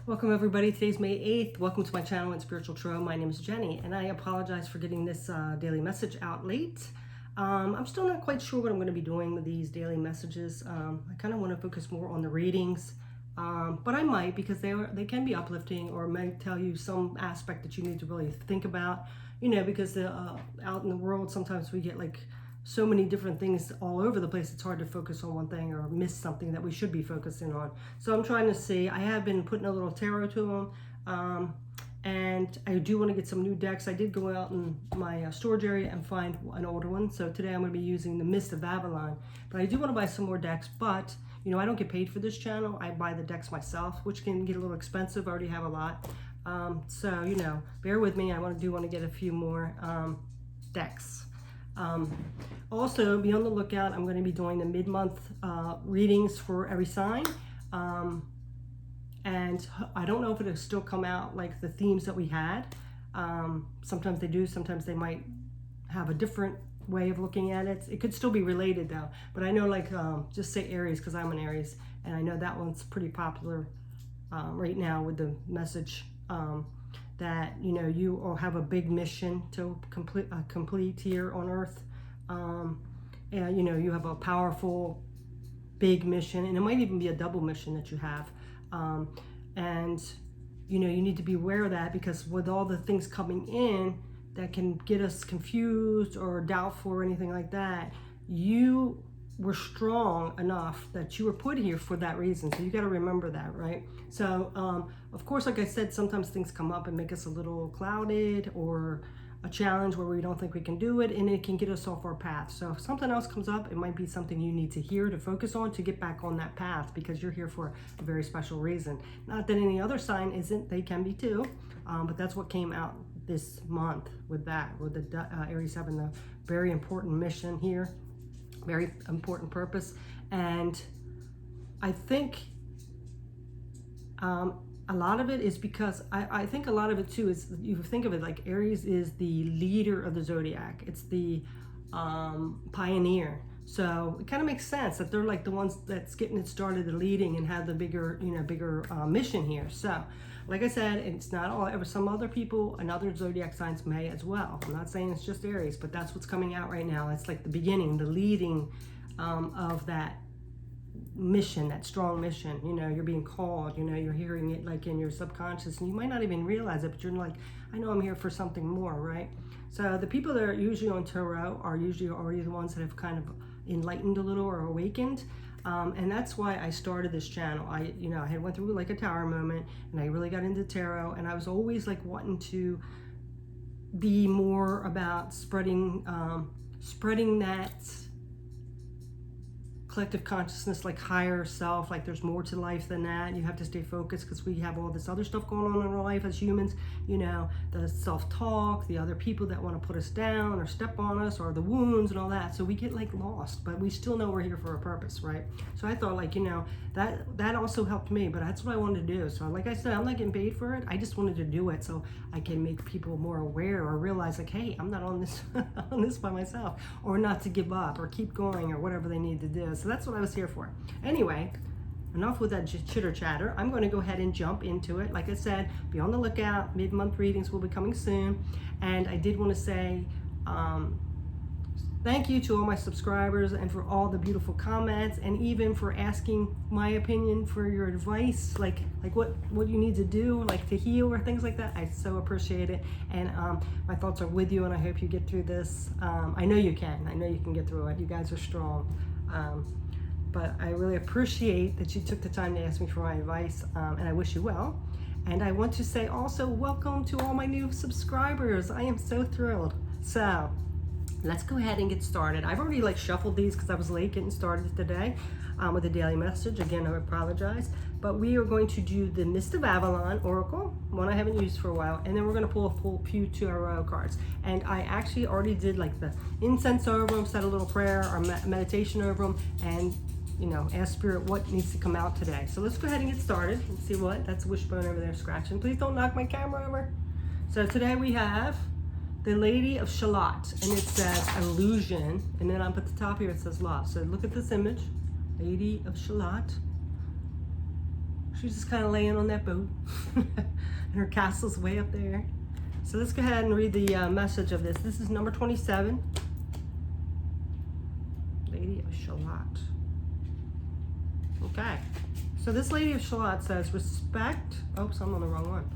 Welcome everybody. Today's May 8th. Welcome to my channel and Spiritual Tarot. My name is Jenny and I apologize for getting this daily message out late. I'm still not quite sure what I'm going to be doing with these daily messages. I kind of want to focus more on the readings, but I might, because they can be uplifting or might tell you some aspect that you need to really think about, because out in the world sometimes we get like so many different things all over the place. It's hard to focus on one thing or miss something that we should be focusing on. So I'm trying to see. I have been putting a little tarot to them, and I do want to get some new decks. I did go out in my storage area and find an older one. So today I'm going to be using the Mist of Avalon. But I do want to buy some more decks. But I don't get paid for this channel. I buy the decks myself, which can get a little expensive. I already have a lot. So bear with me. I want to get a few more decks. Also, be on the lookout. I'm going to be doing the mid-month readings for every sign, and I don't know if it'll still come out like the themes that we had. Sometimes they do, sometimes they might have a different way of looking at it. It could still be related though, but I know, like, just say Aries, because I'm an Aries, and I know that one's pretty popular right now with the message that you all have a big mission to complete here on earth, and you have a powerful big mission, and it might even be a double mission that you have, and you need to be aware of that, because with all the things coming in that can get us confused or doubtful or anything like that, you were strong enough that you were put here for that reason. So you got to remember that, right? So of course, like I said, sometimes things come up and make us a little clouded, or a challenge where we don't think we can do it, and it can get us off our path. So if something else comes up, it might be something you need to hear to focus on to get back on that path, because you're here for a very special reason. Not that any other sign isn't, they can be too, but that's what came out this month with the Aries having a very important mission here, very important purpose. And I think a lot of it is because I think a lot of it too is, you think of it like Aries is the leader of the zodiac. It's the pioneer. So it kind of makes sense that they're like the ones that's getting it started, the leading, and have the bigger mission here. So like I said, it's not all, some other people and other zodiac signs may as well. I'm not saying it's just Aries, but that's what's coming out right now. It's like the beginning, the leading of that mission, that strong mission. You're being called, you're hearing it like in your subconscious, and you might not even realize it, but you're like, I know I'm here for something more, right? So the people that are usually on tarot are usually already the ones that have kind of enlightened a little or awakened. And that's why I started this channel. I had went through like a tower moment, and I really got into tarot, and I was always like wanting to be more about spreading that collective consciousness, like higher self, like there's more to life than that. You have to stay focused, because we have all this other stuff going on in our life as humans, the self-talk, the other people that want to put us down or step on us, or the wounds and all that. So we get like lost, but we still know we're here for a purpose, right? So I thought, like, that also helped me, but that's what I wanted to do. So like I said, I'm not getting paid for it. I just wanted to do it so I can make people more aware, or realize like, hey, I'm not on this on this by myself, or not to give up or keep going, or whatever they need to do. So that's what I was here for. Anyway, enough with that chitter chatter. I'm going to go ahead and jump into it. Like I said, be on the lookout. Mid-month readings will be coming soon. And I did want to say thank you to all my subscribers, and for all the beautiful comments, and even for asking my opinion, for your advice, like what you need to do, like to heal or things like that. I so appreciate it. And my thoughts are with you, and I hope you get through this. I know you can. I know you can get through it. You guys are strong. But I really appreciate that you took the time to ask me for my advice, and I wish you well. And I want to say also, welcome to all my new subscribers. I am so thrilled. So let's go ahead and get started. I've already like shuffled these because I was late getting started today with the daily message. Again, I apologize. But we are going to do the Mist of Avalon Oracle, one I haven't used for a while, and then we're going to pull a full few tarot cards. And I actually already did like the incense over them, said a little prayer or meditation over them, and ask Spirit what needs to come out today. So let's go ahead and get started and see what. That's Wishbone over there scratching. Please don't knock my camera over. So today we have the Lady of Shalott, and it says illusion, and then up at the top here it says love. So look at this image, Lady of Shalott. She's just kind of laying on that boat. And her castle's way up there. So let's go ahead and read the message of this. This is number 27. Lady of Shalott. Okay. So this Lady of Shalott says, respect. Oops, I'm on the wrong one.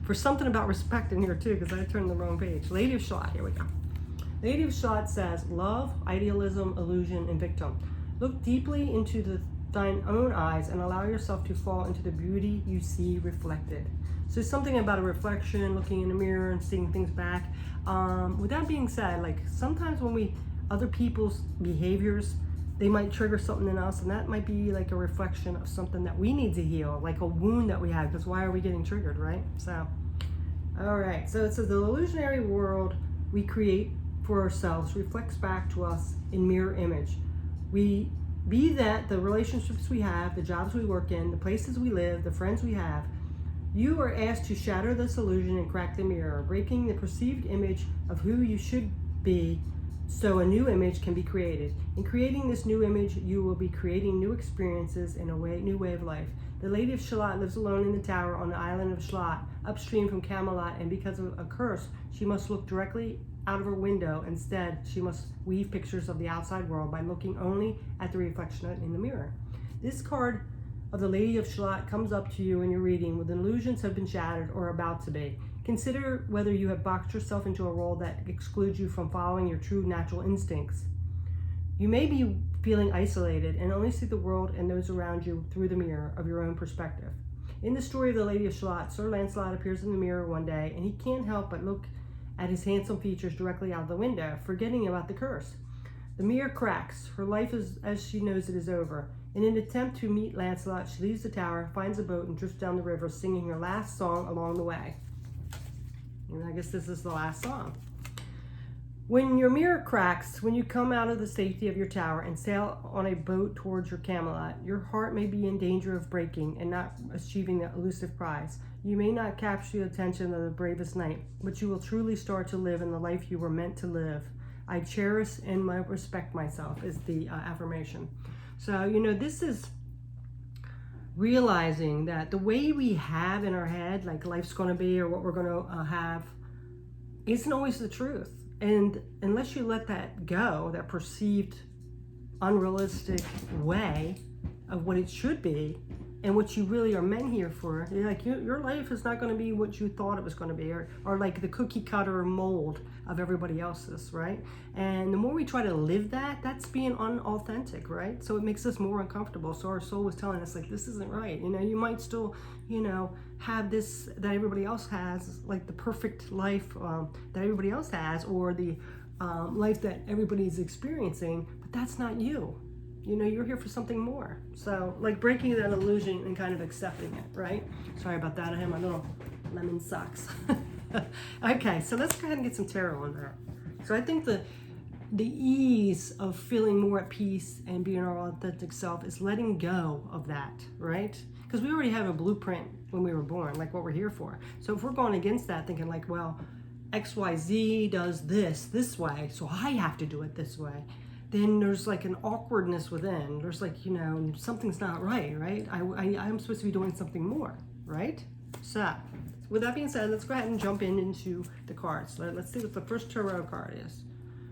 For something about respect in here too, because I turned the wrong page. Lady of Shalott, here we go. Lady of Shalott says, love, idealism, illusion, and victim. Look deeply into thine own eyes and allow yourself to fall into the beauty you see reflected. So something about a reflection, looking in the mirror and seeing things back. With that being said, like sometimes when other people's behaviors, they might trigger something in us, and that might be like a reflection of something that we need to heal, like a wound that we have, because why are we getting triggered, right? So, all right, so it says the illusionary world we create for ourselves reflects back to us in mirror image. We be that the relationships we have, the jobs we work in, the places we live, the friends we have. You are asked to shatter this illusion and crack the mirror, breaking the perceived image of who you should be so a new image can be created. In creating this new image, you will be creating new experiences in a new way of life. The Lady of Shalott lives alone in the tower on the island of Shalott, upstream from Camelot, and because of a curse, she must look directly out of her window. Instead, she must weave pictures of the outside world by looking only at the reflection in the mirror. This card of the Lady of Shalott comes up to you in your reading when illusions have been shattered or about to be. Consider whether you have boxed yourself into a role that excludes you from following your true natural instincts. You may be feeling isolated and only see the world and those around you through the mirror of your own perspective. In the story of the Lady of Shalott, Sir Lancelot appears in the mirror one day and he can't help but look at his handsome features directly out the window, forgetting about the curse. The mirror cracks. Her life is, as she knows it, is over. In an attempt to meet Lancelot, she leaves the tower, finds a boat, and drifts down the river, singing her last song along the way. And I guess this is the last song. When your mirror cracks, when you come out of the safety of your tower and sail on a boat towards your Camelot, your heart may be in danger of breaking and not achieving the elusive prize. You may not capture the attention of the bravest knight, but you will truly start to live in the life you were meant to live. I cherish and respect myself is the affirmation. So, this is realizing that the way we have in our head, like life's going to be or what we're going to have, isn't always the truth. And unless you let that go, that perceived unrealistic way of what it should be and what you really are meant here for, like your life is not going to be what you thought it was going to be, or like the cookie cutter mold of everybody else's, right? And the more we try to live that, that's being unauthentic, right? So it makes us more uncomfortable. So our soul is telling us, like, this isn't right. You might still, have this that everybody else has, like the perfect life that everybody else has, or the life that everybody's experiencing, but that's not you. You're here for something more. So, like breaking that illusion and kind of accepting it, right? Sorry about that. I have my little lemon socks. Okay, so let's go ahead and get some tarot on that. So I think the ease of feeling more at peace and being our authentic self is letting go of that, right? Because we already have a blueprint when we were born, like what we're here for. So if we're going against that, thinking like, well, XYZ does this way, so I have to do it this way, then there's like an awkwardness within. There's like, something's not right? I'm supposed to be doing something more, right? So with that being said, let's go ahead and jump into the cards. Let's see what the first tarot card is.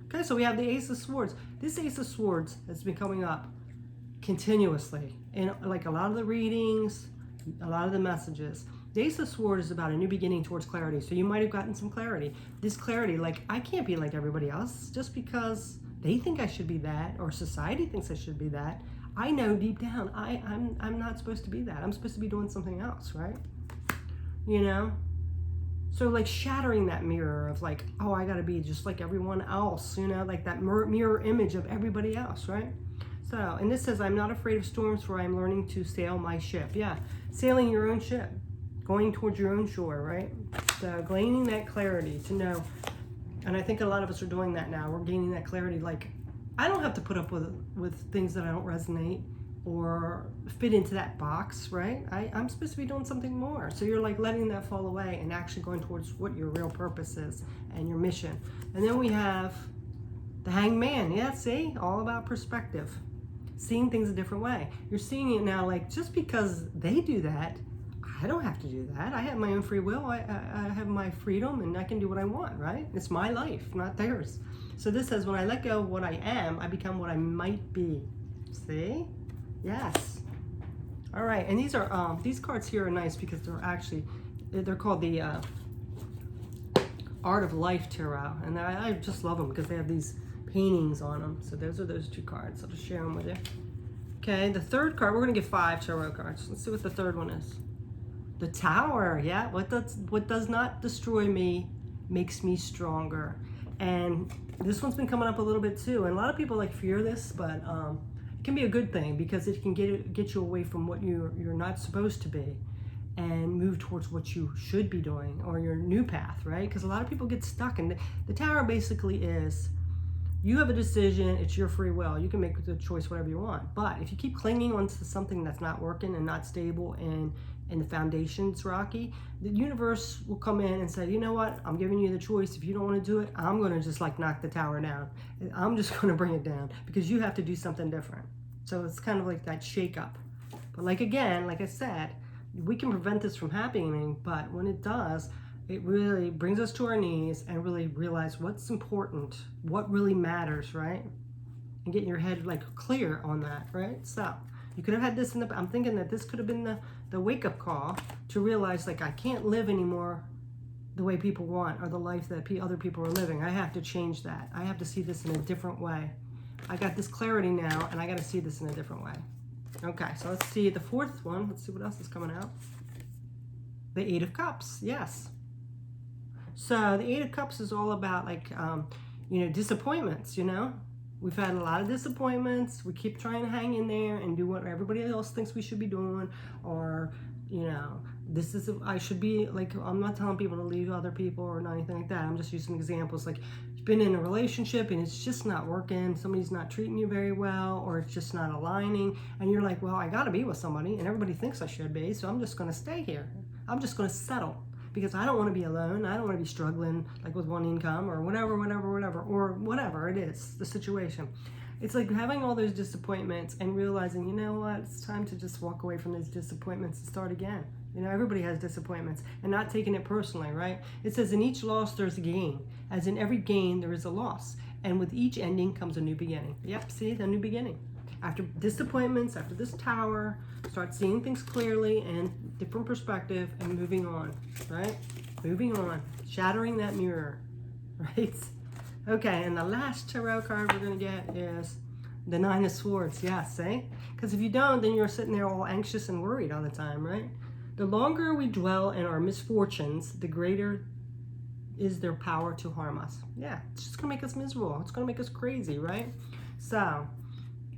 Okay, so we have the Ace of Swords. This Ace of Swords has been coming up continuously in like a lot of the readings, a lot of the messages. The Ace of Swords is about a new beginning towards clarity. So you might have gotten some clarity. This clarity, like, I can't be like everybody else just because they think I should be that, or society thinks I should be that. I know deep down I'm not supposed to be that. I'm supposed to be doing something else, right? So like shattering that mirror of like, oh, I gotta be just like everyone else, like that mirror image of everybody else, right? So, and this says, I'm not afraid of storms, for I'm learning to sail my ship. Yeah, sailing your own ship, going towards your own shore, right? So gaining that clarity to know. And I think a lot of us are doing that now. We're gaining that clarity. Like, I don't have to put up with things that I don't resonate or fit into that box, right? I'm supposed to be doing something more. So you're like letting that fall away and actually going towards what your real purpose is and your mission. And then we have the Hanged Man. Yeah, see? All about perspective. seeing things a different way. You're seeing it now like, just because they do that, I don't have to do that. I have my own free will. I have my freedom, and I can do what I want, right? It's my life, not theirs. So this says, when I let go of what I am, I become what I might be. See? Yes. All right, and these cards here are nice because they're called the Art of Life Tarot, and I just love them because they have these paintings on them. So those are those two cards. I'll just share them with you. Okay, the third card, we're going to get 5 tarot cards. Let's see what the third one is. The Tower. Yeah, what does not destroy me makes me stronger. And this one's been coming up a little bit too. And a lot of people like fear this, but it can be a good thing because it can get you away from what you're not supposed to be and move towards what you should be doing, or your new path, right? Because a lot of people get stuck. And the Tower basically is, you have a decision, it's your free will. You can make the choice whatever you want. But if you keep clinging onto something that's not working and not stable and the foundation's rocky, the universe will come in and say, you know what, I'm giving you the choice. If you don't want to do it, I'm going to just like knock the tower down. I'm just going to bring it down because you have to do something different. So it's kind of like that shake up. But like, again, like I said, we can prevent this from happening, but when it does, it really brings us to our knees and really realize what's important, what really matters, right? And getting your head like clear on that, right? So you could have had this I'm thinking that this could have been the wake-up call to realize, like, I can't live anymore the way people want or the life that other people are living. I have to change that. I have to see this in a different way. I got this clarity now, and I got to see this in a different way. Okay, so let's see the fourth one. Let's see what else is coming out. The Eight of Cups. Yes. So the Eight of Cups is all about, like, disappointments, We've had a lot of disappointments. We keep trying to hang in there and do what everybody else thinks we should be doing. Or, I should be, like, I'm not telling people to leave other people or anything like that. I'm just using examples. Like, you've been in a relationship and it's just not working. Somebody's not treating you very well, or it's just not aligning. And you're like, well, I got to be with somebody and everybody thinks I should be. So I'm just going to stay here. I'm just going to settle. Because I don't want to be alone. I don't want to be struggling like with one income or whatever, or whatever it is, the situation. It's like having all those disappointments and realizing, you know what, it's time to just walk away from those disappointments and start again. Everybody has disappointments, and not taking it personally, right? It says, in each loss there's a gain. As in every gain there is a loss. And with each ending comes a new beginning. Yep, see, the new beginning. After disappointments, after this tower, start seeing things clearly and different perspective and moving on, right? Moving on, shattering that mirror, right? Okay, and the last tarot card we're going to get is the Nine of Swords. Yes, eh? Because if you don't, then you're sitting there all anxious and worried all the time, right? The longer we dwell in our misfortunes, the greater is their power to harm us. Yeah, it's just going to make us miserable. It's going to make us crazy, right? So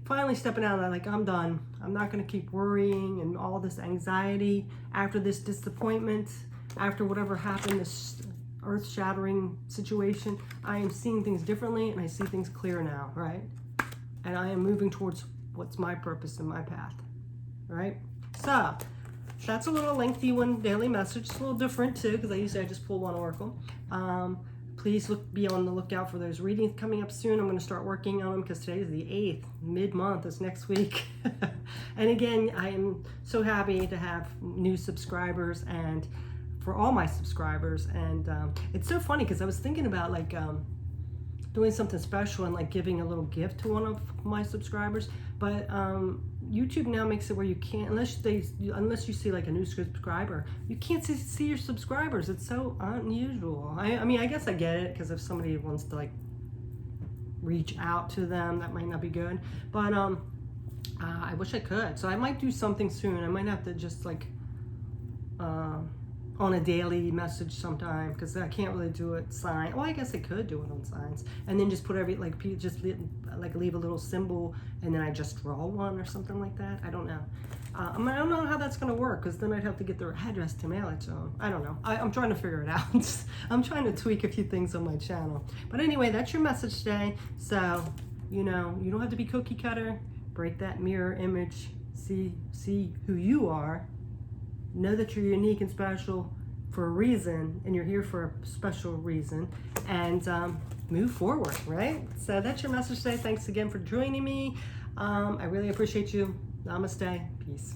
finally stepping out, I'm like, I'm done. I'm not going to keep worrying and all this anxiety after this disappointment, after whatever happened, this earth-shattering situation. I am seeing things differently, and I see things clear now, right? And I am moving towards what's my purpose and my path, right? So that's a little lengthy one, daily message. It's a little different too, because I just pull one oracle. Please be on the lookout for those readings coming up soon. I'm going to start working on them because today is the 8th. Mid-month is next week. And again, I am so happy to have new subscribers, and for all my subscribers. And it's so funny because I was thinking about like doing something special and like giving a little gift to one of my subscribers. But YouTube now makes it where you can't, unless you see like a new subscriber, you can't see your subscribers. It's so unusual. I mean, I guess I get it, because if somebody wants to like reach out to them, that might not be good. But I wish I could. So I might do something soon. I might have to just like on a daily message sometime, because I can't really do it sign. Well, I guess I could do it on signs, and then just put leave a little symbol, and then I just draw one or something like that. I don't know. I don't know how that's going to work, because then I'd have to get their address to mail it to them. I don't know. I'm trying to figure it out. I'm trying to tweak a few things on my channel. But anyway, that's your message today. So, you don't have to be cookie cutter. Break that mirror image. See who you are. Know that you're unique and special for a reason, and you're here for a special reason, and move forward, right? So that's your message today. Thanks again for joining me. I really appreciate you. Namaste. Peace.